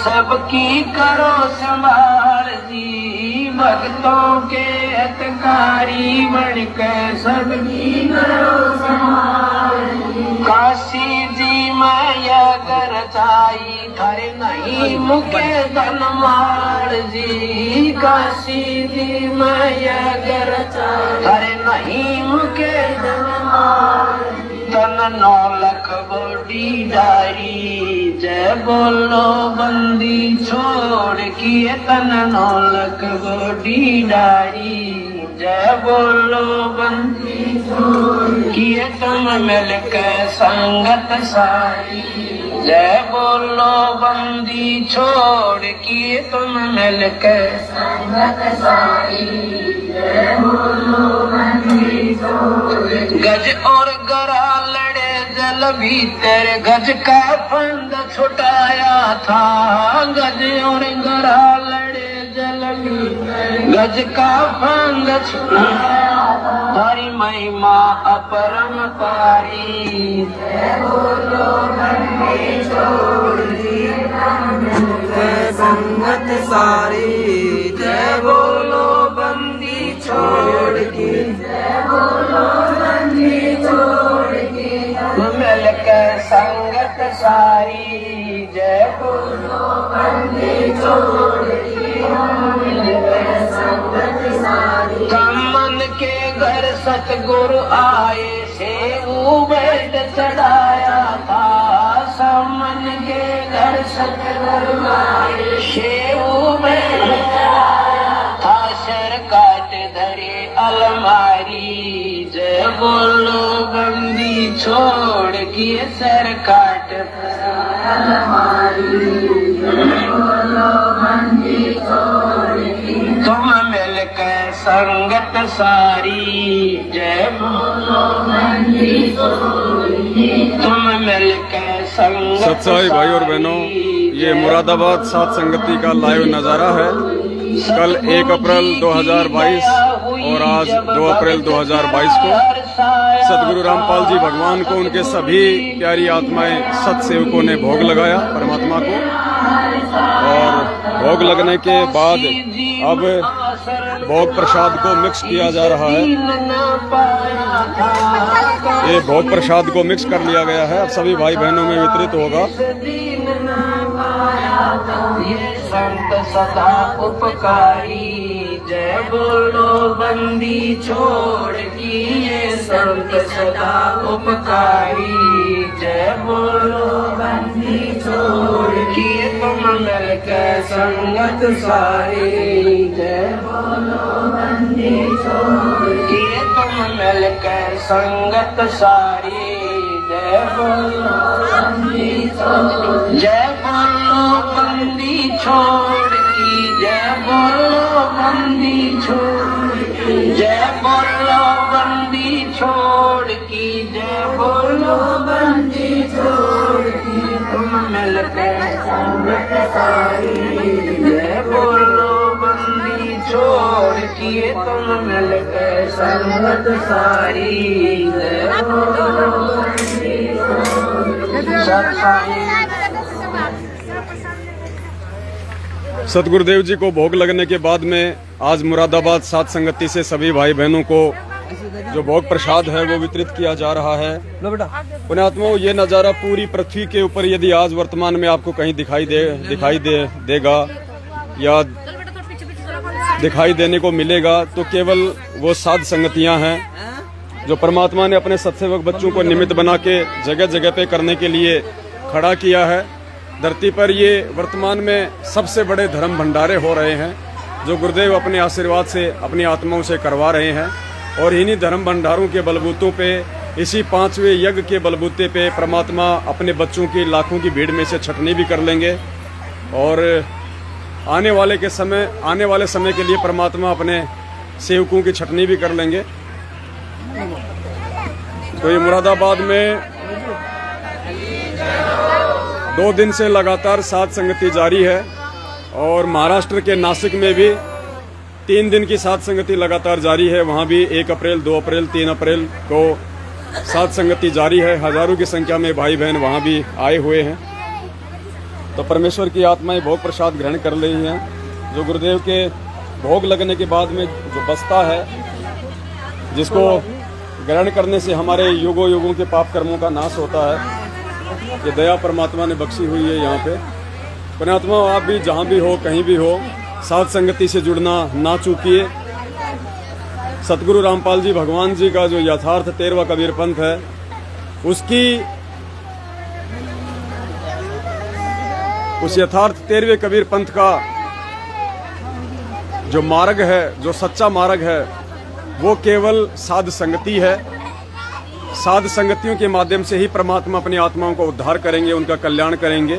सबकी करो संभाल जी, भक्तों के हितकारी बनकर सबकी करो संभाल जी। काशी जी मैं अगर चाई थारे नहीं मुके धनमाल जी, काशी जी मैं अगर चाई थारे नहीं मुके धनमाल। तन 9 लाख बड़ी डारी जय बोलो बंदी छोड़ किए, तन 9 लाख बड़ी डारी जय बोलो बंदी छोड़ किए, तुम मिलकर संगत सारी जय बोलो बंदी छोड़ किए, तुम मिलकर संगत सारी जय बोलो बंदी छोड़। गज और गरा लड़े जल भीतर, गज का फंद छुटाया था, गज और गरा लड़े जल भीतर, गज का फंद छुटाया था। हरि महिमा अपरम पारी जय बोलो बंदी छोड़ संगत सारी जय बोलो बंदी छोड़ की, जय बोलो बंदी छोड़ की, मिलकर संगत सारी जय बोलो बंदी छोड़ की, मिलकर संगत सारी। कमन के घर सतगुरु आए से बैठ चढ़ाया था, समन के घर सतगुरु आए शेऊ बैठ चढ़ाया था, सर काट धरे अलमारी जय बोलो बंदी छोड़ किए, सर काट अलमारी जय बोलो बंदी छोड़ की, तुम मिलकर संगत सारी जय बोलो बंदी छोड़ की, तुम मिलकर संगत। सत्साई भाई और बहनों, ये मुरादाबाद सात संगति का लाइव नज़ारा है। कल 1 अप्रैल 2022 और आज 2 अप्रैल 2022 को सतगुरु रामपाल जी भगवान को उनके सभी प्यारी आत्माएं सत्सेवकों ने भोग लगाया परमात्मा को, और भोग लगने के बाद अब भोग प्रसाद को मिक्स किया जा रहा है। ये भोग प्रसाद को मिक्स कर लिया गया है, अब सभी भाई बहनों में वितरित होगा। ये संत सदा उपकारी जय बोलो बंदी छोड़ की, ये संत सदा उपकारी जय बोलो बंदी छोड़ की, तुम मिलकर संगत सारी जय बोलो बंदी छोड़ की, तुम मिलकर संगत सारी जय बोलो बंदी छोड़, जय बोलो बंदी छोड़ की, जय बोलो बंदी छोड़ की, जय बोलो बंदी छोड़ की, जय बोलो बंदी छोड़ की, तुम मिलकर संगत सारी जय बोलो बंदी छोड़ की, तुम मिलकर संगत सारी जय बोलो बंदी छोड़। सतगुरुदेव जी को भोग लगने के बाद में आज मुरादाबाद सात संगति से सभी भाई बहनों को जो भोग प्रसाद है वो वितरित किया जा रहा है। पुण्यात्माओं, ये नज़ारा पूरी पृथ्वी के ऊपर यदि आज वर्तमान में आपको कहीं दिखाई देगा या दिखाई देने को मिलेगा तो केवल वो सात संगतियां हैं जो परमात्मा ने अपने सत्सेवक बच्चों को निमित्त बना के जगह जगह पे करने के लिए खड़ा किया है। धरती पर ये वर्तमान में सबसे बड़े धर्म भंडारे हो रहे हैं जो गुरुदेव अपने आशीर्वाद से अपनी आत्माओं से करवा रहे हैं, और इन्हीं धर्म भंडारों के बलबूतों पे, इसी 5वें यज्ञ के बलबूते पे परमात्मा अपने बच्चों की लाखों की भीड़ में से छटनी भी कर लेंगे, और आने वाले समय के लिए परमात्मा अपने सेवकों की छटनी भी कर लेंगे। तो ये मुरादाबाद में 2 दिन से लगातार सात संगति जारी है, और महाराष्ट्र के नासिक में भी 3 दिन की सात संगति लगातार जारी है। वहाँ भी 1 अप्रैल, 2 अप्रैल, 3 अप्रैल को सात संगति जारी है। हजारों की संख्या में भाई बहन वहाँ भी आए हुए हैं। तो परमेश्वर की आत्माएं भोग प्रसाद ग्रहण कर रही हैं। जो गुरुदेव के भोग लगने के बाद में जो बचता है, जिसको ग्रहण करने से हमारे युगों युगों के पाप कर्मों का नाश होता है, ये दया परमात्मा ने बख्शी हुई है यहाँ पे। पुण्यात्मा, आप भी जहाँ भी हो, कहीं भी हो, साध संगति से जुड़ना ना चूकिए। सतगुरु रामपाल जी भगवान जी का जो यथार्थ 13वां कबीर पंथ है, उस यथार्थ 13वें कबीर पंथ का जो मार्ग है, जो सच्चा मार्ग है, वो केवल साध संगति है। साध संगतियों के माध्यम से ही परमात्मा अपनी आत्माओं को उद्धार करेंगे, उनका कल्याण करेंगे।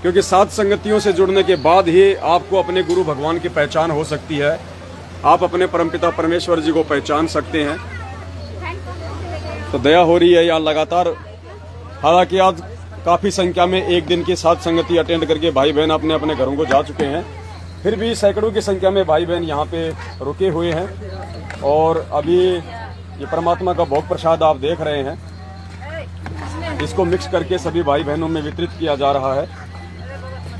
क्योंकि साध संगतियों से जुड़ने के बाद ही आपको अपने गुरु भगवान की पहचान हो सकती है। आप अपने परमपिता परमेश्वर जी को पहचान सकते हैं। तो दया हो रही है यहाँ लगातार। हालांकि आज काफ़ी संख्या में एक दिन की साध संगति अटेंड करके भाई बहन अपने अपने घरों को जा चुके हैं, फिर भी सैकड़ों की संख्या में भाई बहन यहाँ पे रुके हुए हैं। और अभी ये परमात्मा का भोग प्रसाद आप देख रहे हैं, इसको मिक्स करके सभी भाई बहनों में वितरित किया जा रहा है।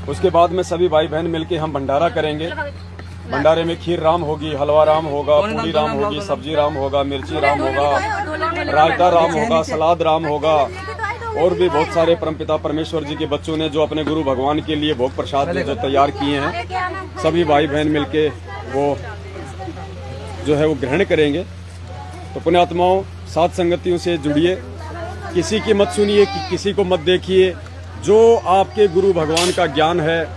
उसके बाद में सभी भाई बहन मिलके हम भंडारा करेंगे। भंडारे में खीर राम होगी, हलवा राम होगा, पूरी राम होगी, सब्जी राम होगा, मिर्ची राम होगा, रायता राम होगा, सलाद राम होगा, और भी बहुत सारे परमपिता परमेश्वर जी के बच्चों ने जो अपने गुरु भगवान के लिए भोग प्रसाद जो तैयार किए हैं, सभी भाई बहन मिलके वो जो है वो ग्रहण करेंगे। तो पुण्यात्माओं, साध संगतियों से जुड़िए, किसी की मत सुनिए, किसी को मत देखिए। जो आपके गुरु भगवान का ज्ञान है,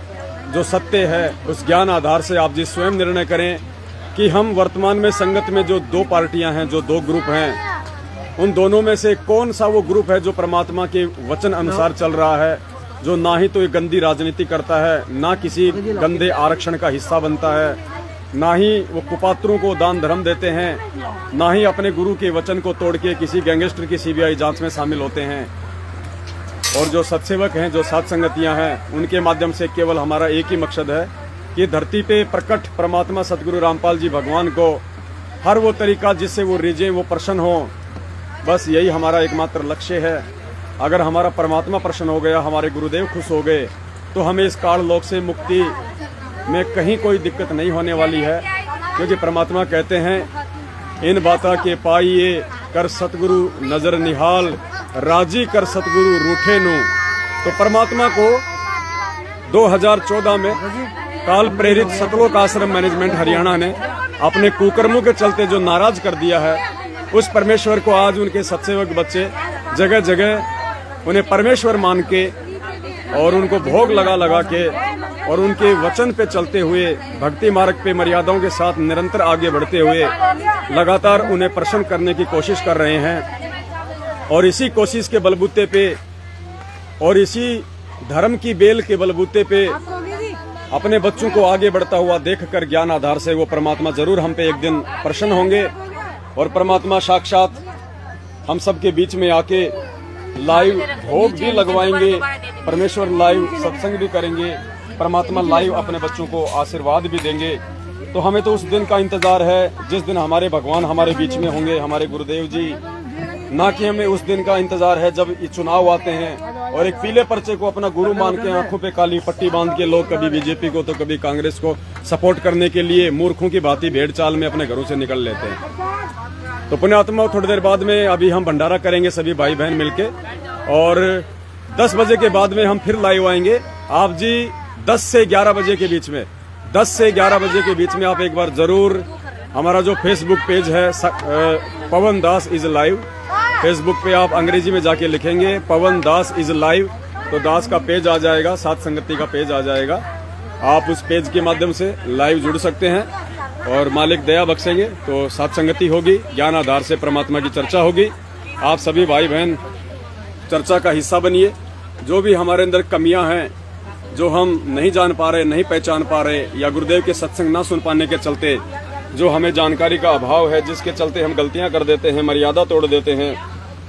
जो सत्य है, उस ज्ञान आधार से आप जी स्वयं निर्णय करें कि हम वर्तमान में संगत में जो दो पार्टियां हैं, जो दो ग्रुप हैं, उन दोनों में से कौन सा वो ग्रुप है जो परमात्मा के वचन अनुसार चल रहा है, जो ना ही तो एक गंदी राजनीति करता है, ना किसी गंदे आरक्षण का हिस्सा बनता है, ना ही वो कुपात्रों को दान धर्म देते हैं, ना ही अपने गुरु के वचन को तोड़ के किसी गैंगस्टर की सीबीआई जांच में शामिल होते हैं। और जो सत्सेवक हैं, जो साध संगतियां हैं, उनके माध्यम से केवल हमारा एक ही मकसद है कि धरती पे प्रकट परमात्मा सतगुरु रामपाल जी भगवान को हर वो तरीका जिससे वो रिझे, वो प्रसन्न हो। बस यही हमारा एकमात्र लक्ष्य है। अगर हमारा परमात्मा प्रसन्न हो गया, हमारे गुरुदेव खुश हो गए, तो हमें इस काल लोक से मुक्ति में कहीं कोई दिक्कत नहीं होने वाली है। क्योंकि परमात्मा कहते हैं, इन बाता के पाइए कर सतगुरु नजर निहाल, राजी कर सतगुरु रूठे नु। तो परमात्मा को 2014 में काल प्रेरित सतलोक आश्रम मैनेजमेंट हरियाणा ने अपने कुकर्मों के चलते जो नाराज कर दिया है, उस परमेश्वर को आज उनके सत्सेवक बच्चे जगह जगह उन्हें परमेश्वर मान के और उनको भोग लगा के और उनके वचन पे चलते हुए, भक्ति मार्ग पे मर्यादाओं के साथ निरंतर आगे बढ़ते हुए लगातार उन्हें प्रसन्न करने की कोशिश कर रहे हैं। और इसी कोशिश के बलबूते पे और इसी धर्म की बेल के बलबूते पे अपने बच्चों को आगे बढ़ता हुआ देखकर ज्ञान आधार से वो परमात्मा जरूर हम पे एक दिन प्रसन्न होंगे। और परमात्मा साक्षात हम सब के बीच में आके लाइव भोग भी लगवाएंगे, परमेश्वर लाइव सत्संग भी करेंगे, परमात्मा लाइव अपने बच्चों को आशीर्वाद भी देंगे। तो हमें तो उस दिन का इंतजार है जिस दिन हमारे भगवान हमारे बीच में होंगे, हमारे गुरुदेव जी। ना कि हमें उस दिन का इंतजार है जब ये चुनाव आते हैं और एक पीले पर्चे को अपना गुरु मान के आंखों पे काली पट्टी बांध के लोग कभी बीजेपी को तो कभी कांग्रेस को सपोर्ट करने के लिए मूर्खों की भांति भेड़ चाल में अपने घरों से निकल लेते हैं। तो पुण्यात्मा, थोड़ी देर बाद में अभी हम भंडारा करेंगे सभी भाई बहन मिलके, और 10 बजे के बाद में हम फिर लाइव आएंगे। आप जी 10 से 11 बजे के बीच में, 10 से 11 बजे के बीच में आप एक बार जरूर हमारा जो फेसबुक पेज है पवन दास इज लाइव, फेसबुक पे आप अंग्रेजी में जाके लिखेंगे पवन दास इज लाइव, तो दास का पेज आ जाएगा, साध संगति का पेज आ जाएगा। आप उस पेज के माध्यम से लाइव जुड़ सकते हैं और मालिक दया बख्शेंगे तो साध संगति होगी, ज्ञान आधार से परमात्मा की चर्चा होगी। आप सभी भाई बहन चर्चा का हिस्सा बनिए। जो भी हमारे अंदर कमियां हैं, जो हम नहीं जान पा रहे, नहीं पहचान पा रहे, या गुरुदेव के सत्संग ना सुन पाने के चलते जो हमें जानकारी का अभाव है, जिसके चलते हम गलतियां कर देते हैं, मर्यादा तोड़ देते हैं,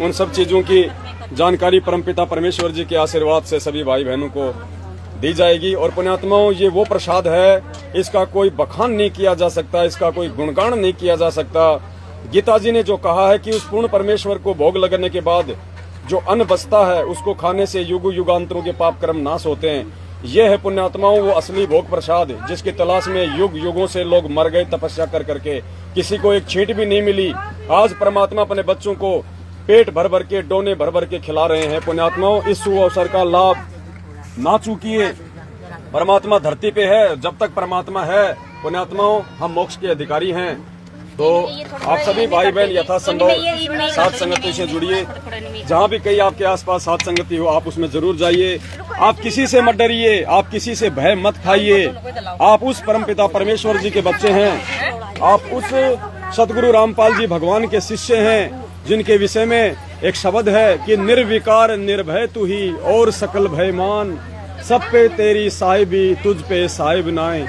उन सब चीजों की जानकारी परमपिता परमेश्वर जी के आशीर्वाद से सभी भाई बहनों को दी जाएगी। और पुण्यात्माओं, ये वो प्रसाद है, इसका कोई बखान नहीं किया जा सकता, इसका कोई गुणगान नहीं किया जा सकता। गीता जी ने जो कहा है कि उस पूर्ण परमेश्वर को भोग लगने के बाद जो अन्न बचता है उसको खाने से युग युगांतरों के पाप कर्म नाश होते हैं, ये है पुण्यात्माओं वो असली भोग प्रसाद, जिसकी तलाश में युग युगों से लोग मर गए तपस्या कर करके, किसी को एक छींट भी नहीं मिली। आज परमात्मा अपने बच्चों को पेट भर भर के, डोने भर भर के खिला रहे हैं। पुण्यात्माओं, इस शुभ अवसर का लाभ ना चूकिए। परमात्मा धरती पे है, जब तक परमात्मा है पुण्यात्माओं हम मोक्ष के अधिकारी हैं। तो आप सभी भाई बहन यथासंभव साथ संगति से जुड़िए। जहाँ भी कहीं आपके आसपास साथ संगति हो आप उसमें जरूर जाइए। आप किसी से मत डरिए, आप किसी से भय मत खाइए। आप उस परमपिता परमेश्वर जी के बच्चे हैं, आप उस सतगुरु रामपाल जी भगवान के शिष्य हैं, जिनके विषय में एक शब्द है कि निर्विकार निर्भय तू ही और सकल भयमान, सब पे तेरी साहिबी तुझ पे साहिब नाए।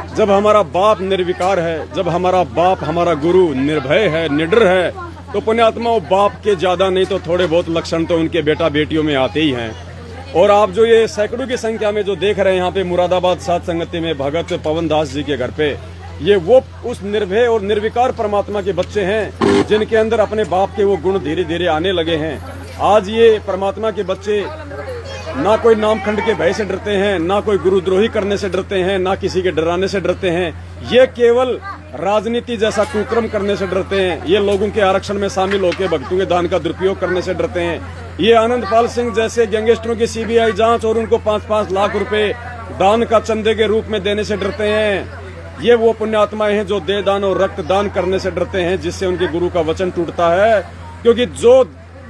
जब हमारा बाप निर्विकार है, जब हमारा बाप हमारा गुरु निर्भय है, निडर है, तो पुण्यात्माओं बाप के ज्यादा नहीं तो थोड़े बहुत लक्षण तो उनके बेटा बेटियों में आते ही हैं। और आप जो ये सैकड़ों की संख्या में जो देख रहे हैं यहाँ पे मुरादाबाद सात संगति में भगत पवन दास जी के घर पे, ये वो उस निर्भय और निर्विकार परमात्मा के बच्चे हैं जिनके अंदर अपने बाप के वो गुण धीरे धीरे आने लगे हैं। आज ये परमात्मा के बच्चे ना कोई नामखंड के भय से डरते हैं, ना कोई गुरुद्रोही करने से डरते हैं, ना किसी के डराने से डरते हैं। ये केवल राजनीति जैसा कुक्रम करने से डरते हैं। ये लोगों के आरक्षण में शामिल होकर भक्तों के दान का दुरुपयोग करने से डरते हैं। ये आनंदपाल सिंह जैसे गैंगस्टरों की सीबीआई जांच और उनको 5-5 लाख रुपए दान का चंदे के रूप में देने से डरते हैं। ये वो पुण्यात्माएं हैं जो दे दान और रक्त दान करने से डरते हैं, जिससे उनके गुरु का वचन टूटता है। क्योंकि जो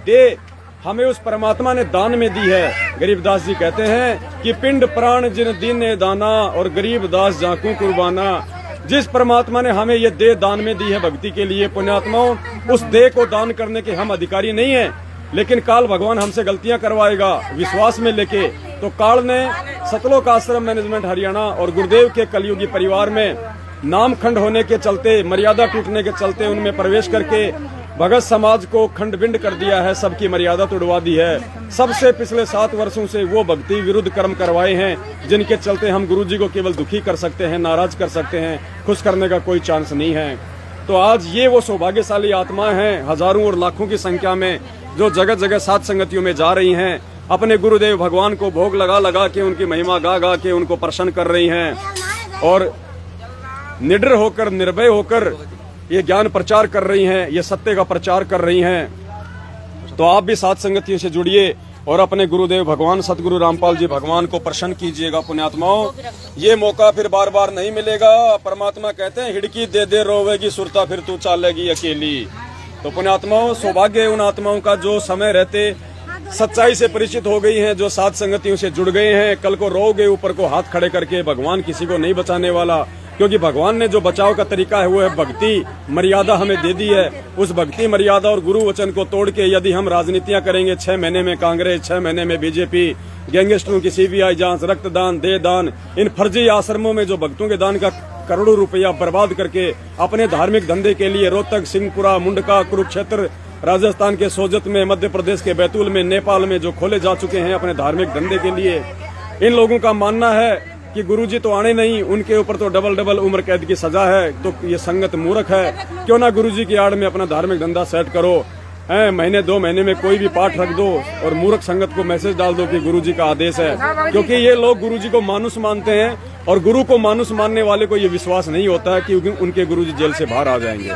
दे हमें उस परमात्मा ने दान में दी है। गरीबदास जी कहते हैं कि पिंड प्राण जिन दीने दाना और गरीबदास जाकू कुर्बाना। जिस परमात्मा ने हमें ये दे दान में दी है भक्ति के लिए पुण्यात्माओं, उस दे को दान करने के हम अधिकारी नहीं है। लेकिन काल भगवान हमसे गलतियां करवाएगा विश्वास में लेके। तो काल ने सतलोक आश्रम मैनेजमेंट हरियाणा और गुरुदेव के कलयुगी परिवार में नामखंड होने के चलते, मर्यादा टूटने के चलते उनमें प्रवेश करके भगत समाज को खंड बिंड कर दिया है, सबकी मर्यादा तोड़वा दी है। सबसे पिछले 7 वर्षों से वो भक्ति विरुद्ध कर्म करवाए हैं, जिनके चलते हम गुरुजी को केवल दुखी कर सकते हैं, नाराज कर सकते हैं, खुश करने का कोई चांस नहीं है। तो आज ये वो सौभाग्यशाली आत्माएं हैं, हजारों और लाखों की संख्या में, जो जगह जगह सात संगतियों में जा रही हैं, अपने गुरुदेव भगवान को भोग लगा लगा के, उनकी महिमा गा गा के उनको प्रसन्न कर रही हैं और निडर होकर, निर्भय होकर ये ज्ञान प्रचार कर रही हैं, ये सत्य का प्रचार कर रही हैं। तो आप भी सात संगतियों से जुड़िए और अपने गुरुदेव भगवान सतगुरु रामपाल जी भगवान को प्रसन्न कीजिएगा। पुण्यात्माओं, ये मौका फिर बार बार नहीं मिलेगा। परमात्मा कहते हैं हिड़की दे दे रोवेगी सुरता फिर तू चालेगी अकेली। तो पुण्यात्माओं, सौभाग्य उन आत्माओं का जो समय रहते सच्चाई से परिचित हो गई हैं, जो सात संगतियों से जुड़ गए हैं। कल को रोगे ऊपर को हाथ खड़े करके, भगवान किसी को नहीं बचाने वाला, क्योंकि भगवान ने जो बचाव का तरीका है वो है भक्ति मर्यादा हमें दे दी है। उस भक्ति मर्यादा और गुरु वचन को तोड़ के यदि हम राजनीतियां करेंगे, 6 महीने में कांग्रेस, 6 महीने में बीजेपी, गैंगस्टरों की सीबीआई जांच, रक्तदान, दे दान, इन फर्जी आश्रमों में जो भक्तों के दान का करोड़ों रुपया बर्बाद करके अपने धार्मिक धंधे के लिए रोहतक, सिंहपुरा, मुंडका, कुरुक्षेत्र, राजस्थान के सोजत में, मध्य प्रदेश के बैतूल में, नेपाल में जो खोले जा चुके हैं अपने धार्मिक धंधे के लिए, इन लोगों का मानना है कि गुरुजी तो आने नहीं, उनके ऊपर तो डबल उम्र कैद की सजा है। तो ये संगत मूर्ख है। क्यों ना गुरुजी की आड़ में अपना धार्मिक धंधा सेट करो, महीने 2 महीने में कोई भी पाठ रख दो और मूर्ख संगत को मैसेज डाल दो कि गुरुजी का आदेश है। क्योंकि ये लोग गुरुजी को मानुस मानते हैं और गुरु को मानुस मानने वाले को ये विश्वास नहीं होता है कि उनके गुरुजी जेल से बाहर आ जाएंगे।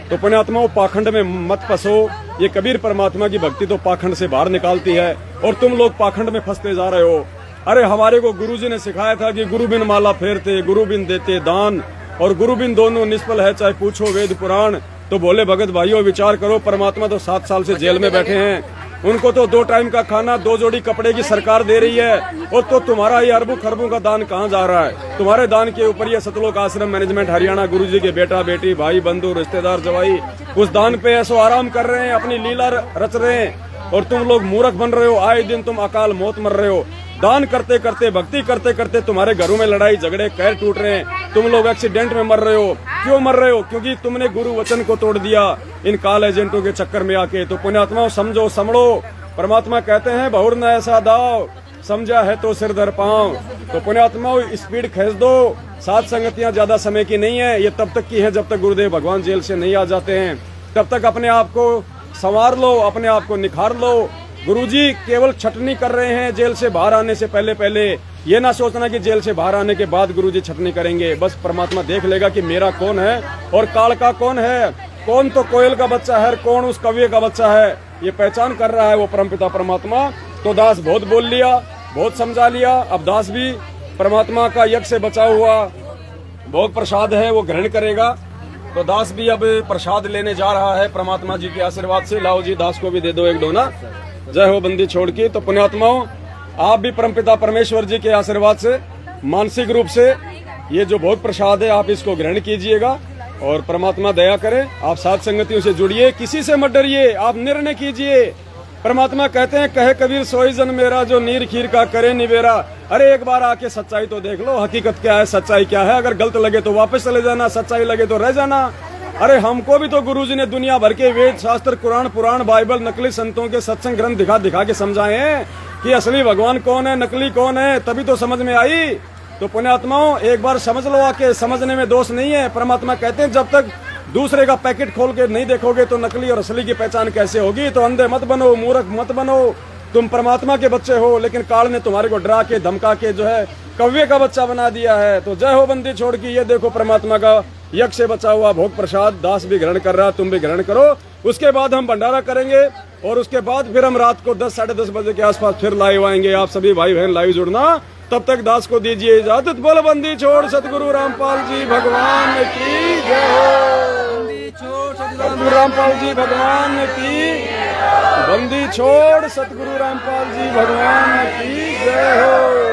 तो पुण्यात्माओं, पाखंड में मत फंसो। ये कबीर परमात्मा की भक्ति तो पाखंड से बाहर निकालती है और तुम लोग पाखंड में फंसते जा रहे हो। अरे हमारे को गुरुजी ने सिखाया था कि गुरु बिन माला फेरते, गुरु बिन देते दान, और गुरु बिन दोनों निष्फल है चाहे पूछो वेद पुराण। तो बोले भगत भाइयों, विचार करो, परमात्मा तो 7 साल से जेल में बैठे हैं, उनको तो 2 टाइम का खाना, 2 जोड़ी कपड़े की सरकार दे रही है, और तो तुम्हारा ये अरबों खरबों का दान कहाँ जा रहा है? तुम्हारे दान के ऊपर ये सतलोक आश्रम मैनेजमेंट हरियाणा गुरुजी के बेटा बेटी, भाई बंधु, रिश्तेदार, जवाई उस दान पे ऐसो आराम कर रहे हैं, अपनी लीला रच रहे हैं, और तुम लोग मूर्ख बन रहे हो। आए दिन तुम अकाल मौत मर रहे हो। दान करते करते, भक्ति करते करते तुम्हारे घरों में लड़ाई झगड़े, कैर टूट रहे हैं, तुम लोग एक्सीडेंट में मर रहे हो। क्यों मर रहे हो? क्योंकि तुमने गुरु वचन को तोड़ दिया इन काल एजेंटों के चक्कर में आके। तो पुण्यात्माओं, समझो, समझो। परमात्मा कहते हैं बहुर न ऐसा दाव, समझा है तो सिर धर पाओ। तो पुण्यात्माओं, स्पीड खींच दो। सात संगतियां ज्यादा समय की नहीं है, ये तब तक की है जब तक गुरुदेव भगवान जेल से नहीं आ जाते हैं। तब तक अपने आप को संवार लो, अपने आप को निखार लो। गुरुजी केवल छटनी कर रहे हैं जेल से बाहर आने से पहले पहले। ये ना सोचना कि जेल से बाहर आने के बाद गुरुजी छटनी करेंगे। बस परमात्मा देख लेगा कि मेरा कौन है और काल का कौन है। कौन तो कोयल का बच्चा है, कौन उस कव्य का बच्चा है, ये पहचान कर रहा है वो परमपिता परमात्मा। तो दास बहुत बोल लिया, बहुत समझा लिया। अब दास भी परमात्मा का यज्ञ से बचा हुआ भोग प्रसाद है वो ग्रहण करेगा। तो दास भी अब प्रसाद लेने जा रहा है परमात्मा जी के आशीर्वाद से। लाओ जी, दास को भी दे दो एक डोना। जय हो बंदी छोड़ की। तो पुण्यात्माओं, आप भी परमपिता परमेश्वर जी के आशीर्वाद से मानसिक रूप से ये जो भोग प्रसाद है आप इसको ग्रहण कीजिएगा और परमात्मा दया करे। आप साथ संगतियों से जुड़िए, किसी से मत डरिए, आप निर्णय कीजिए। परमात्मा कहते हैं, कहे कबीर सोई जन मेरा जो नीर खीर का करे निवेरा। अरे एक बार आके सच्चाई तो देख लो, हकीकत क्या है, सच्चाई क्या है। अगर गलत लगे तो वापस चले जाना, सच्चाई लगे तो रह जाना। अरे हमको भी तो गुरुजी ने दुनिया भर के वेद शास्त्र, कुरान पुराण, बाइबल, नकली संतों के सत्संग ग्रंथ दिखा दिखा के समझाए हैं कि असली भगवान कौन है, नकली कौन है, तभी तो समझ में आई। तो पुण्यात्माओं, एक बार समझ लो आके, समझने में दोष नहीं है। परमात्मा कहते हैं, जब तक दूसरे का पैकेट खोल के नहीं देखोगे तो नकली और असली की पहचान कैसे होगी। तो अंधे मत बनो, मूर्ख मत बनो, तुम परमात्मा के बच्चे हो, लेकिन काल ने तुम्हारे को डरा के धमका के जो है कव्य का बच्चा बना दिया है। तो जय हो बंदी छोड़ की। ये देखो परमात्मा का यज्ञ से बचा हुआ भोग प्रसाद दास भी ग्रहण कर रहा, तुम भी ग्रहण करो। उसके बाद हम भंडारा करेंगे और उसके बाद फिर हम रात को 10 साढ़े 10 बजे के आसपास फिर लाइव आएंगे। आप सभी भाई बहन लाइव जुड़ना। तब तक दास को दीजिए इजाजत। बोल बंदी छोड़ सतगुरु रामपाल जी भगवान की जय हो। सतगुरु रामपाल जी भगवान की। बंदी छोड़ सतगुरु रामपाल जी भगवान की जय हो।